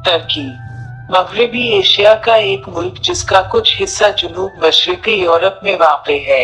तुर्की मगरबी एशिया का एक मुल्क जिसका कुछ हिस्सा जुनूब मशरिकी यूरोप में वाक़ है।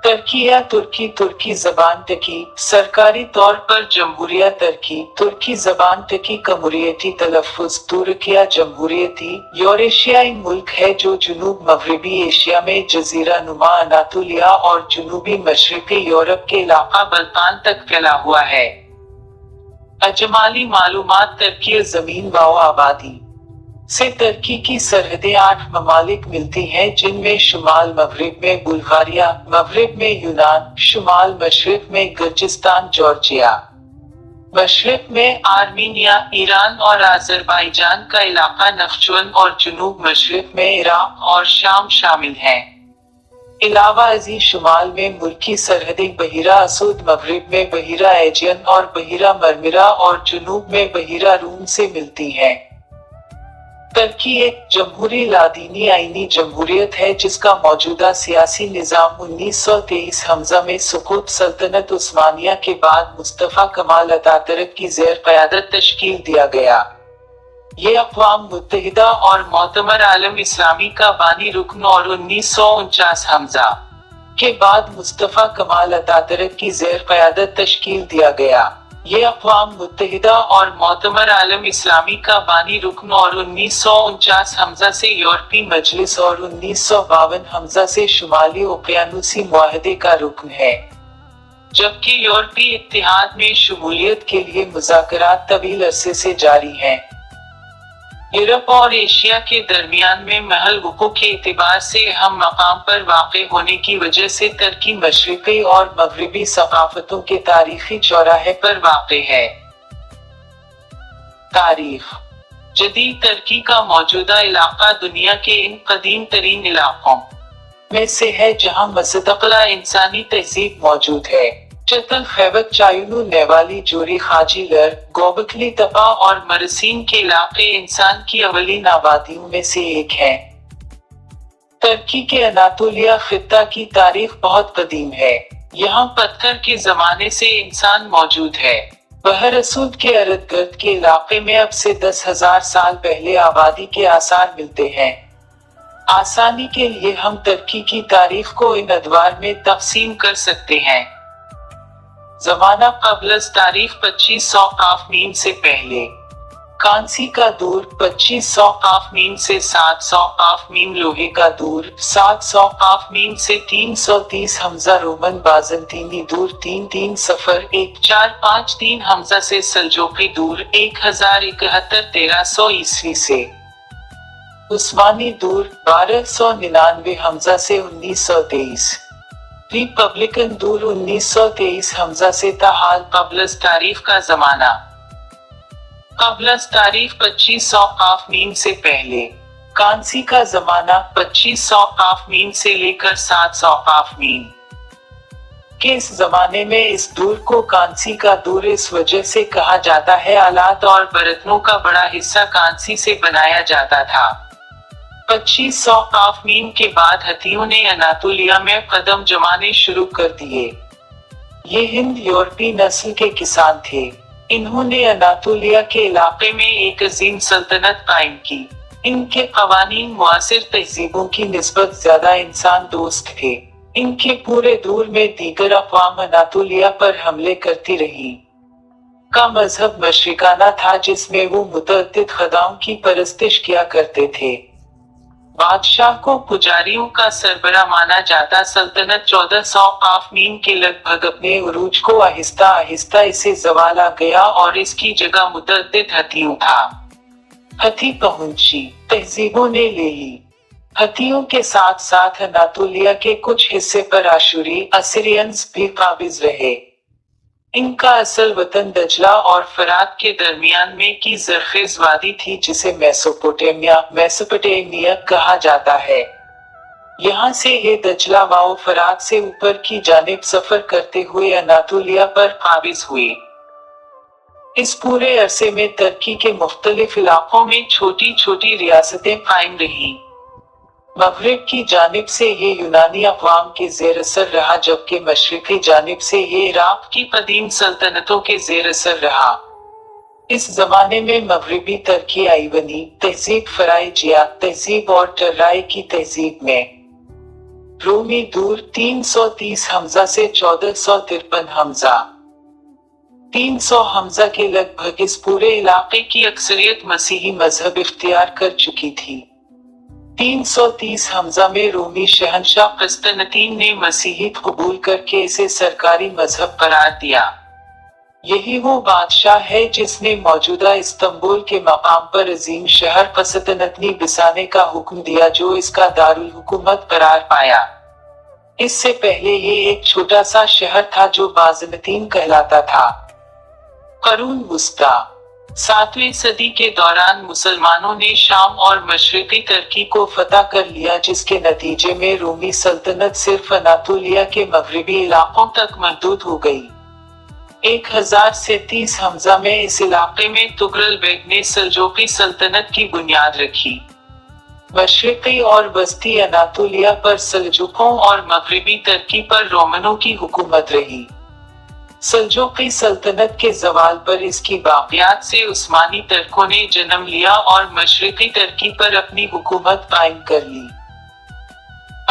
तुर्की या तुर्की तुर्की ज़बान टर्की, सरकारी तौर पर जमहूरिया तुर्की, तुर्की ज़बान टर्की कमुरियती तलफ़्फ़ुज़ तुर्किया जमहूरियती, यूरेशियाई मुल्क है जो जुनूब मगरबी एशिया में जज़ीरा नुमा अनातोलिया और जुनूबी मशरिकी यूरोप के इलाक़ा बल्कान तक फैला हुआ है। अजमाली मालूमात तुर्की ज़मीन व आबादी से तुर्की की सरहदें 8 ममालिक मिलती हैं, जिनमें शुमाल मगरिब में बुल्गारिया, मगरिब में यूनान, शुमाल मशरिक में गिर्जिस्तान जॉर्जिया, मशरिक में आर्मीनिया, ईरान और अज़रबैजान का इलाका नख्चुवन और जुनूब मशरिक में इराक और शाम शामिल हैं। इलावा अजी शुमाल में मुल्की सरहदें बहिरा असूद, मगरिब में बहिरा एजियन और बहिरा मरमरा और जुनूब में बहिरा रूम से मिलती हैं। तुर्की एक जमहूरी लादीनी आईनी जमहूरियत है जिसका मौजूदा सियासी निज़ाम 1923 हमज़ा में सुकूत सल्तनत उस्मानिया के बाद मुस्तफ़ा कमाल अतातुर्क की ज़ेर क़यादत तश्कील दिया गया। ये अक़वाम मुत्तहिदा और मोतमर आलम इस्लामी का बानी रुकन और 1949 हमज़ा के बाद मुस्तफ़ा कमाल अतातुर्क की ज़ेर क़यादत तश्कील दिया गया। ये अक़वाम मुत्तहिदा और मोतमर आलम इस्लामी का बानी रुकन और 1949 हमज़ा से यूरोपी मजलिस और 1952 हमज़ा से शुमाली उक़यानूसी मुआहदे का रुकन है, जबकि यूरोपी इत्तिहाद में शमूलियत के लिए मुज़ाकरात तवील अरसे से जारी हैं। यूरोप और एशिया के दरमियान में महल वक़ूअ के एतबार से अहम मकाम पर वाक़े होने की वजह से तुर्की मशरिकी और मगरबी सक़ाफ़तों के तारीख़ी चौराहे पर वाक़े है। तारीख़ जदीद तुर्की का मौजूदा इलाक़ा दुनिया के इन कदीम तरीन इलाक़ों में से है जहाँ मुस्तक़ला इंसानी तहज़ीब मौजूद है। चतल खैबत चायुनू नेवाली जोरी खाजी लर गोबकली तपा और मरसीन के इलाके इंसान की अवलीन आबादियों में से एक हैं। तुर्की के अनातोलिया खित्ता की तारीख बहुत कदीम है। यहाँ पत्थर के जमाने से इंसान मौजूद है। बहर असूद के इर्द गिर्द के इलाके में अब से 10,000 साल पहले आबादी के आसार मिलते हैं। आसानी के लिए हम तुर्की की तारीख को इन अदवार में तक़सीम कर सकते हैं। ज़माना क़ब्लस तारीख 2500 काफ मीम से पहले, कांसी का दूर 2500 काफ मीम से 700 काफ मीम, लोहे का दूर 700 काफ मीम से 330 हमज़ा, रोमन बाज़ंतीनी दूर 33 सफ़र 1453 हमज़ा से, सल्जोक़ी दूर 1071 1300 ईस्वी से, उस्मानी दूर 1299 हमज़ा से 1923, रिपब्लिकन दूर 1923 हमज़ा से, ताहाल क़ब्लस तारीख का ज़माना क़ब्लस तारीख 2500 काफ मीम से पहले, कांसी का ज़माना 2500 काफ मीम से लेकर 700 काफ मीम के इस ज़माने में इस दूर को कांसी का दूर इस वजह से कहा जाता है आलात और बर्तनों का बड़ा हिस्सा कांसी से बनाया जाता था। 2500 काफ मीम के बाद हथियों ने अनातोलिया में कदम जमाने शुरू कर दिए। ये हिंद यूरोपी नस्ल के किसान थे। इन्होंने अनातोलिया के इलाके में एक अजीम सल्तनत कायम की। इनके कवानीन मुआसिर तहजीबों की निस्बत ज्यादा इंसान दोस्त थे। इनके पूरे दूर में दीगर अक़वाम अनातोलिया पर हमले करती रही। का मजहब मशरिकाना था जिसमें वो मुतअद्दिद खुदाओं की परस्तिश किया करते थे। बादशाह को पुजारियों का सरबरा माना जाता। सल्तनत 1400 काफ मीम के लगभग अपने उरूज को आहिस्ता आहिस्ता इसे ज़वाल आ गया और इसकी जगह मुतअद्दिद हथियों था। हथी पहुंची, तहजीबों ने ले ली। हथियों के साथ साथ अनातोलिया के कुछ हिस्से पर आशूरी असीरियंस भी काबिज रहे। इनका असल वतन दजला और फरात के दरमियान में की ज़रखेज़ वादी थी जिसे मेसोपोटामिया कहा जाता है। यहाँ से ये दजला व फरात से ऊपर की जानिब सफर करते हुए अनातोलिया पर काबिज हुए। इस पूरे अरसे में तुर्की के मुख्तलिफ इलाकों में छोटी छोटी रियासतें कायम रहीं। मगरिब की जानिब से ये यूनानी अक़वाम के ज़ेर असर रहा, जबकि मशरिकी जानिब से ये इराक की कदीम सल्तनतों के ज़ेर असर रहा। इस जमाने में मगरिबी तरकी आइवनी तहजीब फराइजिया तहजीब और टर्राई की तहजीब में रूमी दूर 330 हमजा से 1453 हमजा 300 हमजा के लगभग इस पूरे इलाके की अक्सरियत मसीही मजहब इख्तियार कर चुकी थी। 330 हमजा में रूमी शहंशाह कस्तनतीन ने मसीहियत कबूल करके इसे सरकारी मजहब करार दिया। यही वो बादशाह है जिसने मौजूदा इस्तांबुल के मकाम पर अजीम शहर कस्तनतनी बसाने का हुक्म दिया जो इसका दारुल हुकूमत करार पाया। इससे पहले ये एक छोटा सा शहर था जो बाज़नतीन कहलाता था। करून वुस्ता 7वीं सदी के दौरान मुसलमानों ने शाम और मशरिकी तुर्की को फतह कर लिया जिसके नतीजे में रूमी सल्तनत सिर्फ अनातोलिया के मगरिबी इलाकों तक महदूद हो गई। 1000 से 30 हमजा में इस इलाके में तुगरल बेग ने सल्जोकी सल्तनत की बुनियाद रखी। मशरिकी और वस्ती अनातोलिया पर सल्जुकों और मगरिबी तुर्की पर रोमनों की हुकूमत रही। सल्जोकी सल्तनत के जवाल पर इसकी बाकियात से उस्मानी तुर्कों ने जन्म लिया और मशरिकी तुर्की पर अपनी हुकूमत कायम कर ली।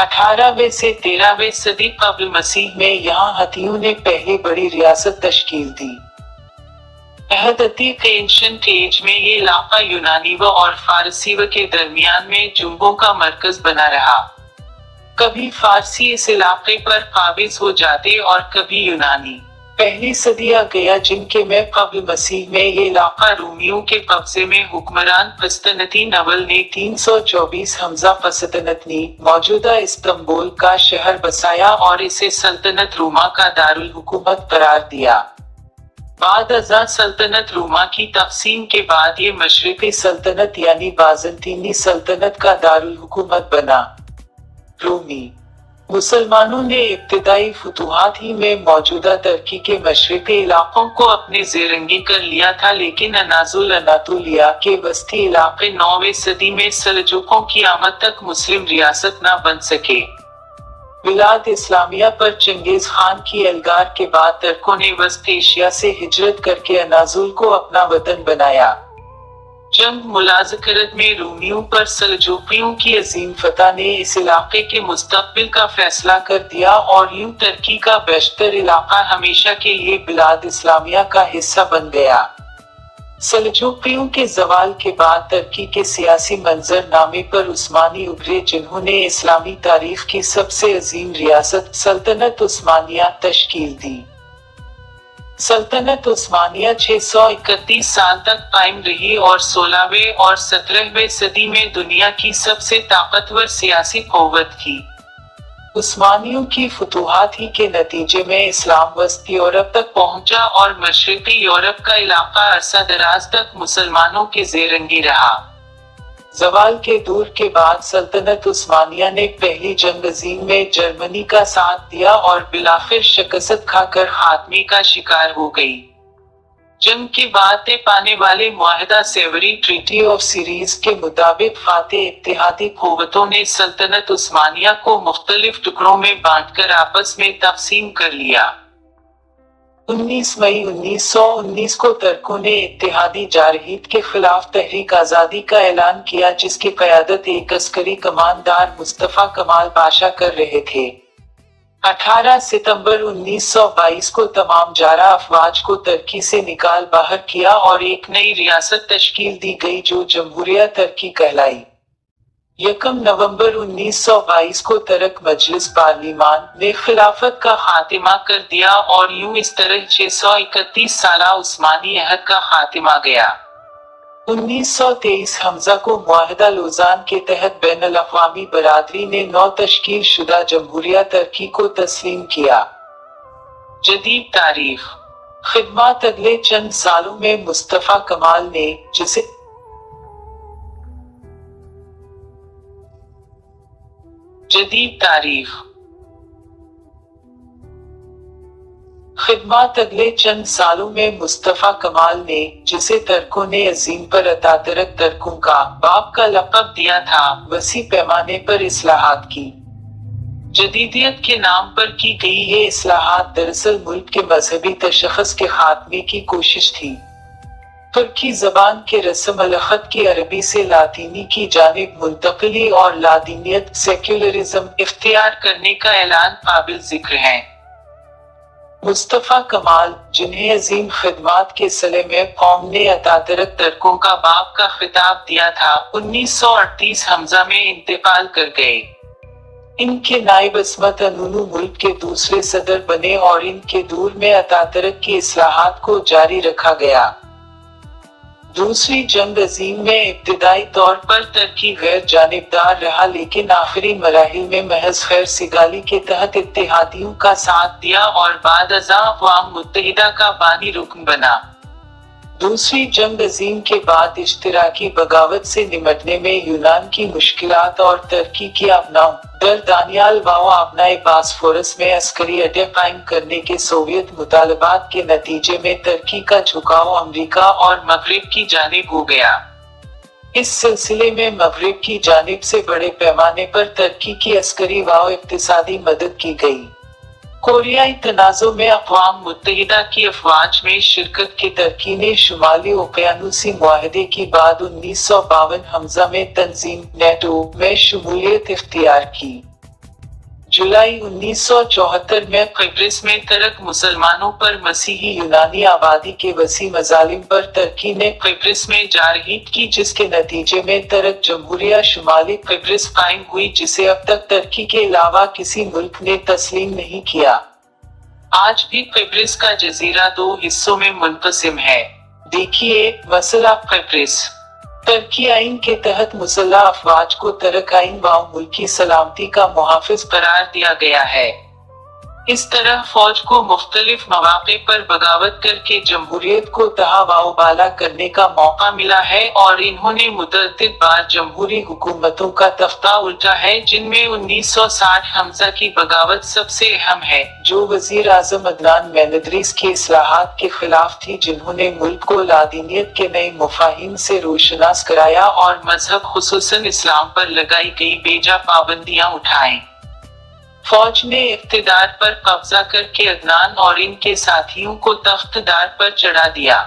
18वें से 13वें सदी कब्ल मसीह में यहाँ हथियों ने पहली बड़ी रियासत तश्कील दी। अहद अतीक एंशिएंट एज में ये इलाका यूनानी व और फारसी व के दरमियान में जुम्बों का मरकज बना रहा। कभी फारसी इस इलाके पर काबिज हो जाते और कभी यूनानी। पहली सदी आ गया जिनके में कब्ल मसीह में ये इलाका रूमियों के कब्जे में हुक्मरान कस्तनतीन अव्वल ने 324 हमजा कस्तनतनी मौजूदा इस्तांबुल का शहर बसाया और इसे सल्तनत रूमा का दारुल हुकूमत करार दिया। बाद अज़ा सल्तनत रूमा की तक़सीम के बाद ये मशरिकी सल्तनत यानी बाज़ंतीनी सल्तनत का दारुल हुकूमत बना। रूमी मुसलमानों ने इब्तिदाई फुतूहात ही में मौजूदा तुर्की के मशरिकी इलाकों को अपने ज़ेरंगी कर लिया था, लेकिन अनाजुल अनातोलिया के वस्ती इलाके 9वीं सदी में सल्जुकों की आमद तक मुस्लिम रियासत न बन सके। बिलाद इस्लामिया पर चंगेज खान की एल्गार के बाद तुर्कों ने वस्त एशिया से हिजरत करके अनाजुल को अपना वतन बनाया। जंग मुलाज़करत में रूमियों पर सल्जुकियों की अजीम फतह ने इस इलाके के मुस्तकबिल का फैसला कर दिया और यूं तुर्की का बेशतर इलाका हमेशा के लिए बिलाद इस्लामिया का हिस्सा बन गया। सल्जुकियों के जवाल के बाद तुर्की के सियासी मंजरनामे पर उस्मानी उभरे जिन्होंने इस्लामी तारीख की सबसे अजीम रियासत सल्तनत उस्मानिया तश्कील दी। सल्तनत उस्मानिया 631 साल तक कायम रही और 16वें और 17वें सदी में दुनिया की सबसे ताकतवर सियासी क़ुव्वत थी। उस्मानियों की फुतूहात ही के नतीजे में इस्लाम वस्ती यूरोप तक पहुंचा और मशरिकी यूरोप का इलाका अरसा दराज तक मुसलमानों के ज़ेरंगी रहा। जवाल के दूर के बाद सल्तनत उस्मानिया ने पहली जंग अज़ीम में जर्मनी का साथ दिया और बिलाखिर शिकस्त खाकर खात्मे का शिकार हो गई। जंग के बाद तय पाने वाले मुआहदा सेवरी ट्रीटी ऑफ सीरीज के मुताबिक फातेह इत्तेहादी क़ुव्वतों ने सल्तनत उस्मानिया को मुख्तलिफ टुकड़ों में बांटकर आपस में तक़सीम कर लिया। 19 मई 1919 को तुर्कों ने इत्तेहादी जारहीत के खिलाफ तहरीक आज़ादी का ऐलान किया जिसकी क़यादत एक अस्करी कमांडर मुस्तफ़ा कमाल पाशा कर रहे थे। 18 सितंबर 1922 को तमाम जारा अफवाज को तुर्की से निकाल बाहर किया और एक नई रियासत तश्कील दी गई जो जमहूरिया तुर्की कहलाई। 1 नवंबर 1922 को तुर्क मजलिस पार्लिमान ने खिलाफत का खात्मा कर दिया और यूं इस तरह 631 साला उस्मानी अहद का खात्मा गया। 1923 हमजा को मुआहदा लोज़ान के तहत बैनुल अक़वामी बरादरी ने नौ तश्कील शुदा जमहूरिया तुर्की को तस्लीम किया। जदीद तारीख खिदमत अगले चंद सालों में मुस्तफ़ा कमाल ने जिसे जदीद तारीख खिदमत अगले चंद सालों में मुस्तफ़ा कमाल ने जिसे तुर्कों ने अजीम पर अतातुर्क तुर्कों का बाप का लक़ब दिया था, वसी पैमाने पर इस्लाहात की। जदीदियत के नाम पर की गई ये इस्लाहात दरअसल मुल्क के मजहबी तशख़्ख़ुस के खात्मे की कोशिश थी। तुर्की जबान के रस्म अलखत की अरबी से लातीनी की जानिब मुंतकिली और लादीनियत सेक्युलरिज्म इख्तियार करने का ऐलान काबिल जिक्र है। मुस्तफा कमाल, जिन्हें अजीम खिदमात के सिले में कौम ने अतातरक तर्कों का बाप का खिताब दिया था, 1938 हमजा में इंतकाल कर गए। इनके नायब अस्मत अनूनू मुल्क के दूसरे सदर बने और इनके दूर में अतातरक की इस्लाहात को जारी रखा गया। दूसरी जंग अजीम में इब्तिदाई तौर पर तुर्की गैर जानिबदार रहा, लेकिन आखिरी मराहिल में महज खैर सिगाली के तहत इत्तेहादियों का साथ दिया और बाद अज़ा अक़वाम मुत्तहिदा का बानी रुकन बना। दूसरी जंग अजीम के बाद इश्तिराकी बगावत से निमटने में यूनान की मुश्किलात और तुर्की की अपनाओं दर दानियाल वाओ अपनाए बास्फोरस में अस्करी अड्डे कायम करने के सोवियत मुतालबात के नतीजे में तुर्की का झुकाव अमेरिका और मगरिब की जानिब हो गया। इस सिलसिले में मगरिब की जानिब से बड़े पैमाने पर तुर्की की अस्करी वाओ इक्तिसादी मदद की गई। कोरियाई तनाज़ो में अक़वाम मुत्तहिदा की अफ़वाज में शिरकत की तुर्की ने शुमाली ओकियानूसी मुआहदे की बाद 1952 हमजा में तंजीम नेटो में शमूलियत इख्तियार की। जुलाई 1974 में क़िब्रिस में तुर्क मुसलमानों पर मसीही यूनानी आबादी के वसी मज़ालिम पर तुर्की ने क़िब्रिस में जारहीत की, जिसके नतीजे में तुर्क जमहूरिया शुमाली क़िब्रिस कायम हुई, जिसे अब तक तुर्की के अलावा किसी मुल्क ने तस्लीम नहीं किया। आज भी क़िब्रिस का जजीरा दो हिस्सों में मुनक़सिम है। देखिए मसला क़िब्रिस। तुर्की आइन के तहत मुसल्लह अफवाज को तुर्क आइन व मुल्की सलामती का मुहाफिज करार दिया गया है। इस तरह फौज को मुख्तलिफ मौक़े पर बगावत करके जमहूरियत को तहावाबाला करने का मौका मिला है और इन्होंने मुतअद्दिद बार जमहूरी हुकूमतों का तख्ता उल्टा है, जिनमें 1960 हमजा की बगावत सबसे अहम है, जो वजीर आज़म अदनान मेनदरीस की इस्लाहात के खिलाफ थी, जिन्होंने मुल्क को लादीनियत के नए मुफाहिम से रोशनास कराया और मजहब खुसूसन इस्लाम पर लगाई गई बेजा पाबंदियां उठाई। फौज ने इक़्तिदार पर कब्जा करके अदनान और इनके साथियों को तख्तदार पर चढ़ा दिया।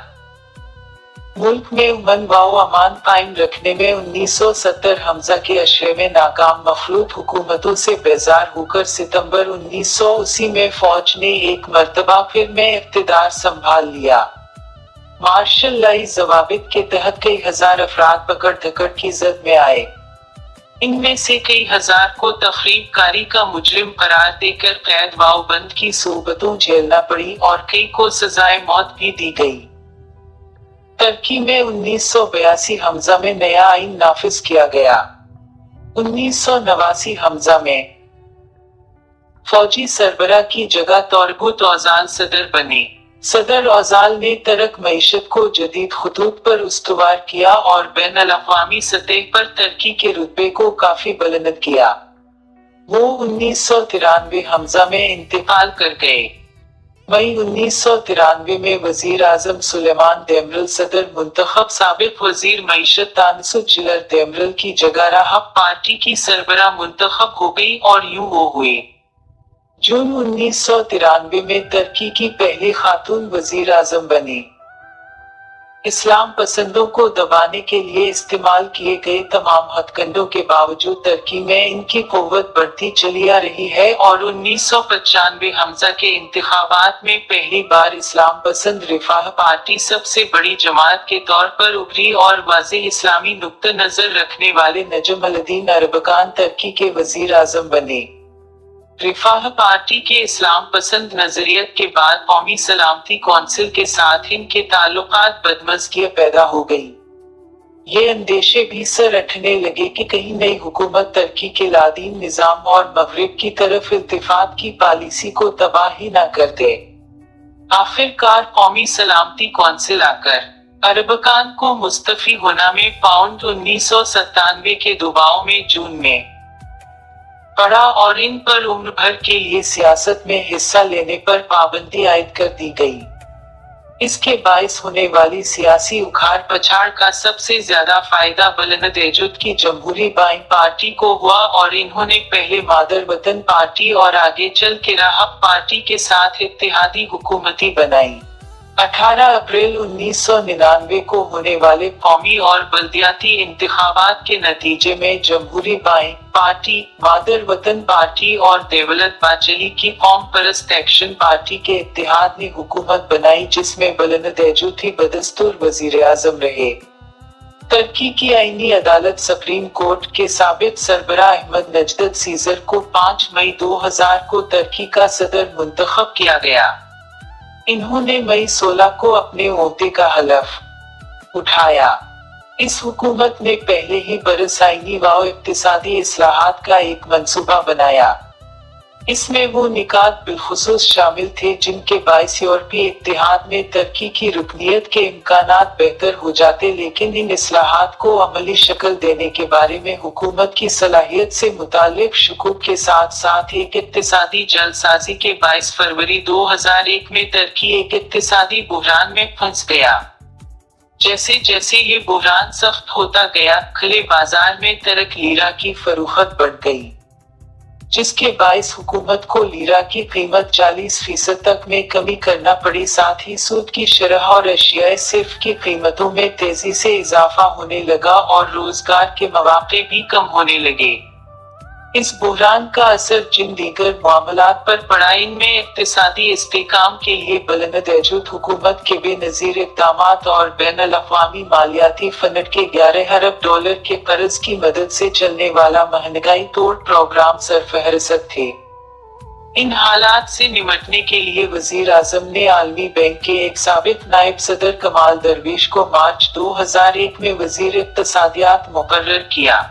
मुल्क में अमन व अमान कायम रखने में 1970 हमजा के अशरे में नाकाम मखलूत हुकूमतों से बेजार होकर सितंबर 1980 में फौज ने एक मर्तबा फिर में इक़्तिदार संभाल लिया। मार्शल लाई ज़वाबित के तहत कई हजार अफराद पकड़ धकड़ की जद में आए। इनमें से कई हजार को तखरीबकारी का मुजरिम करार देकर कैद व बंद की सोबतों झेलना पड़ी और कई को सजाए मौत भी दी गई। तुर्की में 1982 हमजा में नया आइन नाफिज किया गया। 1989 हमजा में फौजी सरबरा की जगह तौरगुत ओजाल सदर बने। सदर ओजाल ने तुर्क मईशत को जदीद खुतूत पर उस्तवार किया और बैनुल-अक़वामी सतह पर तुर्की के रुतबे को काफी बुलंद किया। वो 1993 हमजा में इंतकाल कर गए। मई 1993 में वजीर आजम सुलेमान देमरल सदर मुंतखब साबिक वजीर मईशत तानसुर जिलर देमरल की जगह राहब पार्टी की सरबरा मुंतखब हो गई और यूं वो हुए। जून 1993 में तुर्की की पहली खातून वजीर आजम बनी। इस्लाम पसंदों को दबाने के लिए इस्तेमाल किए गए तमाम हथकंडों के बावजूद तुर्की में इनकी क़ुव्वत बढ़ती चली आ रही है और 1995 हमजा के इंतखाबात में पहली बार इस्लाम पसंद रिफाह पार्टी सबसे बड़ी जमात के तौर पर उभरी और वाज़ेह इस्लामी नुक्ता नजर रखने वाले नजम अल-दीन अरबकान तुर्की के वजीर आजम बने। रिफाह पार्टी के इस्लाम पसंद नजरियत के बाद कौमी सलामती कौंसिल के साथ इनके ताल्लुकात बदमज़गी पैदा हो गई। ये अंदेशे भी सर अठने लगे कि कहीं नई हुकूमत तुर्की के लादीन निजाम और मगरिब की तरफ इल्तिफात की पॉलिसी को तबाह ही न कर दे। आखिरकार कौमी सलामती कौंसिल आकर अरबकान को मुस्तफी होना में पाउंड 1997 के दबाव में जून में पड़ा और इन पर उम्र भर के लिए सियासत में हिस्सा लेने पर पाबंदी आयद कर दी गई। इसके बाइस होने वाली सियासी उखाड़ पछाड़ का सबसे ज्यादा फायदा बलनदेजुद की जमहूरी बाईं पार्टी को हुआ और इन्होंने पहले मादर वतन पार्टी और आगे चल के राहब पार्टी के साथ इत्तेहादी हुकूमती बनाई। 18 अप्रैल 1999 को होने वाले कौमी और बल्दियाती इंतखाबात के नतीजे में जमहूरी बाएं पार्टी, मादर वतन पार्टी और देवलत बाचली की कौम परस्त एक्शन पार्टी के इत्तेहाद ने हुकूमत बनाई, जिसमें बलनतैजूथी बदस्तूर वजीर आजम रहे। तुर्की की आईनी अदालत सुप्रीम कोर्ट के साबिक सरबराह अहमद नजदत सीजर को 5 मई 2000 को तुर्की का सदर मुंतखब किया गया। इन्होंने मई 16 को अपने ओहदे का हलफ उठाया। इस हुकूमत ने पहले ही बरस आईनी व इक्तिसादी इस्लाहात का एक मंसूबा बनाया। इसमें वो निकात बिलखुसूस शामिल थे जिनके बाइस यूरोपीय इत्तेहाद में तुर्की की रुकनियत के इम्कानात बेहतर हो जाते, लेकिन इन इस्लाहात को अमली शक्ल देने के बारे में हुकूमत की सलाहियत से मुताल्लिक शुकूक के साथ साथ एक इक्तिसादी जल्दसाजी के 22 फरवरी 2001 में तुर्की एक इक्तिसादी बुहरान में फंस गया। जैसे जैसे ये बुहरान सख्त होता गया, खुले बाजार में तुर्क लीरा की फरोख्त बढ़ गई, जिसके बाइस हुकूमत को लीरा की कीमत 40% तक में कमी करना पड़ी। साथ ही सूद की शरह और एशियाई सिर्फ की कीमतों में तेजी से इजाफा होने लगा और रोजगार के मौके भी कम होने लगे। इस बुहरान का असर जिन दीगर मामलात पर पड़ा, इनमें इक्तिसादी इस्तेकाम के लिए बलनतैजूद हुकूमत के बेनजीर इक़दामात और बैनुल-अक़वामी मालियाती फंड के $11 अरब के कर्ज की मदद से चलने वाला महंगाई तोड़ प्रोग्राम सरफहरिस्त थे। इन हालात से निमटने के लिए वजीर आजम ने आलमी बैंक के एक साबिक नायब सदर कमाल दरवेश को मार्च 2001 में वजीर इक़्तिसादियात मुकर्रर किया।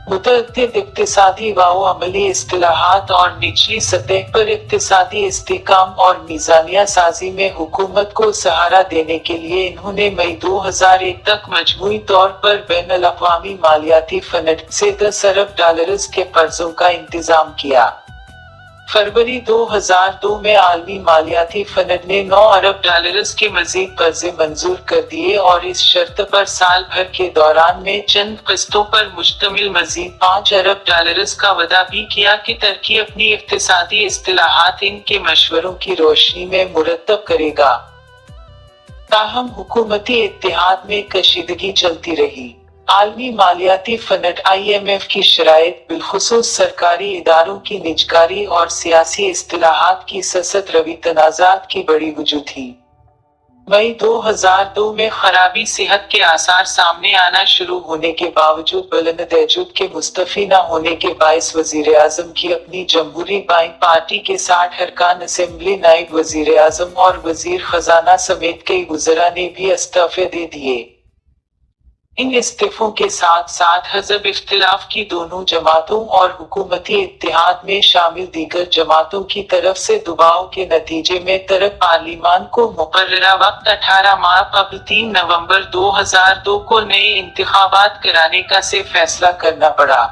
मुतअद्दिद इक़्तिसादी व अमली इस्तिलाहात और निचली सतह पर इक़्तिसादी इस्तेकाम और मीज़ानिया साजी में हुकूमत को सहारा देने के लिए इन्होंने मई 2001 तक मजमूई तौर पर बैनुल-अक़वामी मालियाती फंड से $10 अरब के कर्जों का इंतजाम किया। फरवरी 2002 में आलमी मालियाती फंड ने $9 अरब के मजीद कर्जे मंजूर कर दिए और इस शर्त पर साल भर के दौरान में चंद किस्तों पर मुश्तमिल मजीद $5 अरब का वादा भी किया कि तुर्की अपनी इक़्तिसादी इस्तिलाहात इनके मशवरों की रोशनी में मुरतब करेगा। ताहम हुकूमती इत्तेहाद में कशीदगी चलती रही। आलमी मालियाती फंड IMF की शराइत, बिलखुसूस सरकारी इदारों की निजकारी और सियासी इस्तिलाहात की सशक्त रवी तनाज़ात की बड़ी वजह थी। मई 2002 में खराबी सेहत के आसार सामने आना शुरू होने के बावजूद बलनतैजूद के मुस्तफी न होने के बाइस वजीर आजम की अपनी जमहूरी बाएं पार्टी के 60 अरकान असेंबली, नायब वजीर आजम और वजीर खजाना समेत कई वज़रा ने भी इस्तीफे दे दिए। इन इस्तीफों के साथ साथ हज़ब इख्तिलाफ की दोनों जमातों और हुकूमती इत्तेहाद में शामिल दीगर जमातों की तरफ से दबाव के नतीजे में तुर्क पार्लिमान को मुकर्ररा वक्त 18 माह कबल 3 नवंबर 2002 को नए इंतखाबात कराने का से फैसला करना पड़ा।